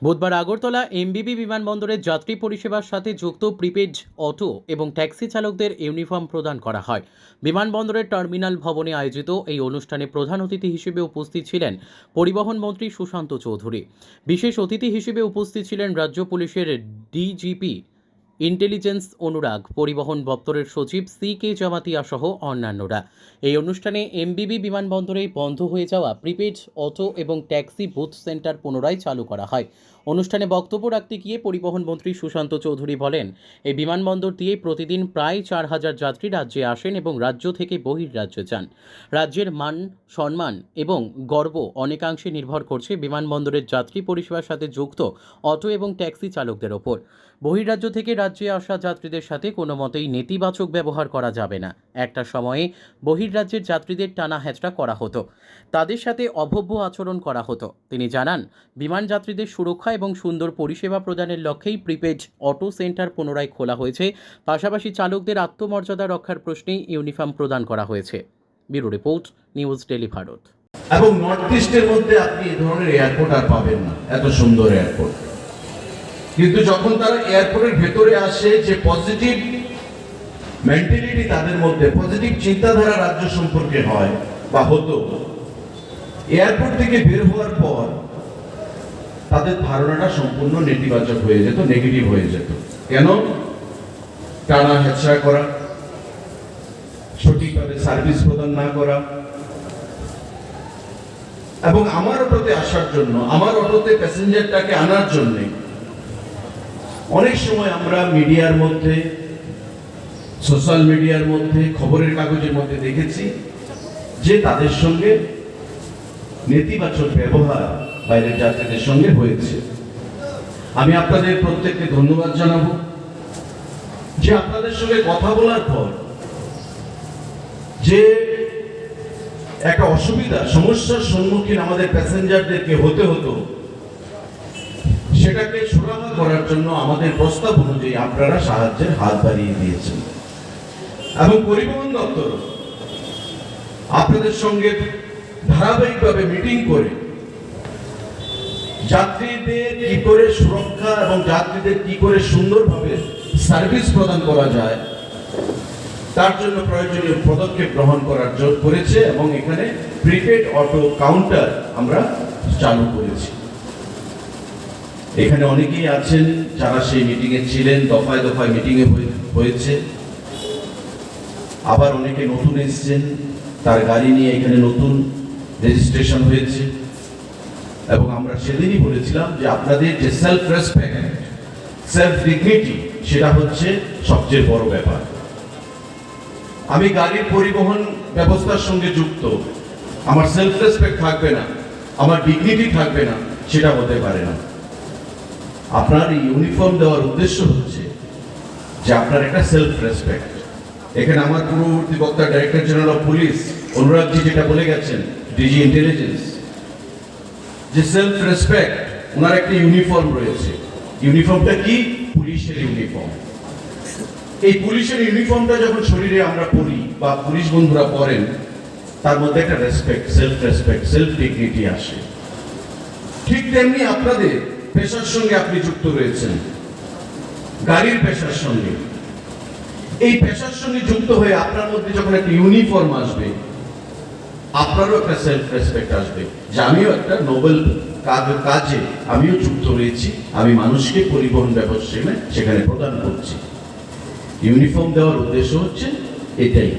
বুধবার আগরতলা এমবিবি বিমানবন্দরের যাত্রী পরিষেবার সাথে যুক্ত প্রিপেড অটো এবং ট্যাক্সি চালকদের ইউনিফর্ম প্রদান করা হয়। বিমানবন্দরের টার্মিনাল ভবনে আয়োজিত এই অনুষ্ঠানে প্রধান অতিথি হিসেবে উপস্থিত ছিলেন পরিবহন মন্ত্রী সুশান্ত চৌধুরী। বিশেষ অতিথি হিসেবে উপস্থিত ছিলেন রাজ্য পুলিশের ডিজিপি ইন্টেলিজেন্স অনুরাগ, পরিবহন দপ্তরের সচিব CK জামাতিয়া সহ অন্যান্যরা। এই অনুষ্ঠানে এমবিবি বিমানবন্দরে বন্ধ হয়ে যাওয়া প্রিপেড অটো এবং ট্যাক্সি বুথ সেন্টার পুনরায় চালু করা হয়। অনুষ্ঠানে বক্তব্য রাখতে গিয়ে পরিবহন মন্ত্রী সুশান্ত চৌধুরী বলেন, এই বিমানবন্দর দিয়ে প্রতিদিন প্রায় 4,000 যাত্রী রাজ্যে আসেন এবং রাজ্য থেকে বহির্রাজ্যে যান। রাজ্যের মান সম্মান এবং গর্ব অনেকাংশে নির্ভর করছে বিমানবন্দরের যাত্রী পরিষেবার সাথে যুক্ত অটো এবং ট্যাক্সি চালকদের ওপর। বহির্রাজ্য থেকে রাজ্যে আসা যাত্রীদের সাথে কোনো মতেই নেতিবাচক ব্যবহার করা যাবে না। একটা সময়ে বহির্রাজ্যের যাত্রীদের টানা হেঁচড়া করা হতো, তাদের সাথে অভব্য আচরণ করা হতো। তিনি জানান, বিমান যাত্রীদের সুরক্ষা এবং সুন্দর পরিষেবা প্রদানের লক্ষ্যেই প্রিপেড অটো সেন্টার পুনরায় খোলা হয়েছে। পাশাপাশি চালকদের আত্মমর্যাদা রক্ষার প্রশ্নেই ইউনিফর্ম প্রদান করা হয়েছে। Bureau report, news daily Bharat. এবং নর্থ ইস্টের মধ্যে আপনি এই ধরনের এয়ারপোর্ট আর পাবেন না, এত সুন্দর এয়ারপোর্ট। কিন্তু যখন তারা এয়ারপোর্টের ভেতরে আসে, যে পজিটিভ মেন্টালিটি তাদের মধ্যে, পজিটিভ চিন্তাধারা রাজ্য সম্পর্কে হয় বা হতো, এয়ারপোর্ট থেকে বের হওয়ার পর তাদের ধারণাটা সম্পূর্ণ নেতিবাচক হয়ে যেত, নেগেটিভ হয়ে যেত। কেন? টানা হেঁচড়া করা, সঠিকভাবে সার্ভিস প্রদান না করা। এবং আমার অটোতে আসার জন্য, আমার অটোতে প্যাসেঞ্জারটাকে আনার জন্য অনেক সময় আমরা মিডিয়ার মধ্যে, সোশ্যাল মিডিয়ার মধ্যে, খবরের কাগজের মধ্যে দেখেছি যে তাদের সঙ্গে নেতিবাচক ব্যবহার বাইরের যাত্রীদের সঙ্গে হয়েছে। আমি আপনাদের প্রত্যেককে ধন্যবাদ জানাবো যে আপনাদের সঙ্গে কথা বলার পর যে একটা অসুবিধা, সমস্যার সম্মুখীন আমাদের প্যাসেঞ্জারদেরকে হতে হতো, সেটাকে সুরাহা করার জন্য আমাদের প্রস্তাব অনুযায়ী আপনারা সাহায্যের হাত বাড়িয়ে দিয়েছেন। এবং পরিবহন দপ্তর আপনাদের সঙ্গে ধারাবাহিকভাবে মিটিং করে যাত্রীদের কি করে সুরক্ষা এবং যাত্রীদের কি করে সুন্দরভাবে সার্ভিস প্রদান করা যায় তার জন্য প্রয়োজনীয় পদক্ষেপ গ্রহণ করেছে। এবং এখানে প্রিপেড অটো কাউন্টার আমরা চালু করেছি। এখানে অনেকেই আছেন যারা সেই মিটিংয়ে ছিলেন, দফায় দফায় মিটিংয়ে হয়েছে। আবার অনেকে নতুন এসেছেন, তার গাড়ি নিয়ে এখানে নতুন রেজিস্ট্রেশন হয়েছে। এবং আমরা সেদিনই বলেছিলাম যে আপনাদের যে সেলফ রেসপেক্ট, সেলফ ডিগনিটি, সেটা হচ্ছে সবচেয়ে বড় ব্যাপার। আমি গাড়ির পরিবহন ব্যবস্থার সঙ্গে যুক্ত, আমার সেলফ রেসপেক্ট থাকবে না, আমার ডিগনিটি থাকবে না, সেটা হতে পারে না। আপনার এই ইউনিফর্ম দেওয়ার উদ্দেশ্য হচ্ছে যে আপনার একটা সেলফ রেসপেক্ট। এখানে আমার পূর্ববর্তী বক্তা ডাইরেক্টর জেনারেল অফ পুলিশ অনুরাগজি যেটা বলে গেছেন, ডিজি ইন্টেলিজেন্স, যে সেলফ রেসপেক্ট, ওনার একটা ইউনিফর্ম রয়েছে। ইউনিফর্মটা কি? পুলিশের ইউনিফর্ম। এই পুলিশের ইউনিফর্মটা যখন শরীরে আমরা পরি বা পুলিশ বন্ধুরা পরেন, তার মধ্যে একটা রেসপেক্ট, সেলফ ডিগনিটি আসে। ঠিক তেমনি আপনাদের পেশার সঙ্গে আপনি যুক্ত রয়েছেন, গাড়ির পেশার সঙ্গে। এই পেশার সঙ্গে যুক্ত হয়ে আপনার মধ্যে যখন একটা ইউনিফর্ম আসবে, আপনারও একটা সেলফ রেসপেক্ট আসবে যে আমিও একটা নোবেল কাজে আমিও যুক্ত রয়েছি, আমি মানুষকে পরিবহন ব্যবস্থা সেখানে প্রদান করছি। ইউনিফর্ম দেওয়ার উদ্দেশ্য হচ্ছে এটাই।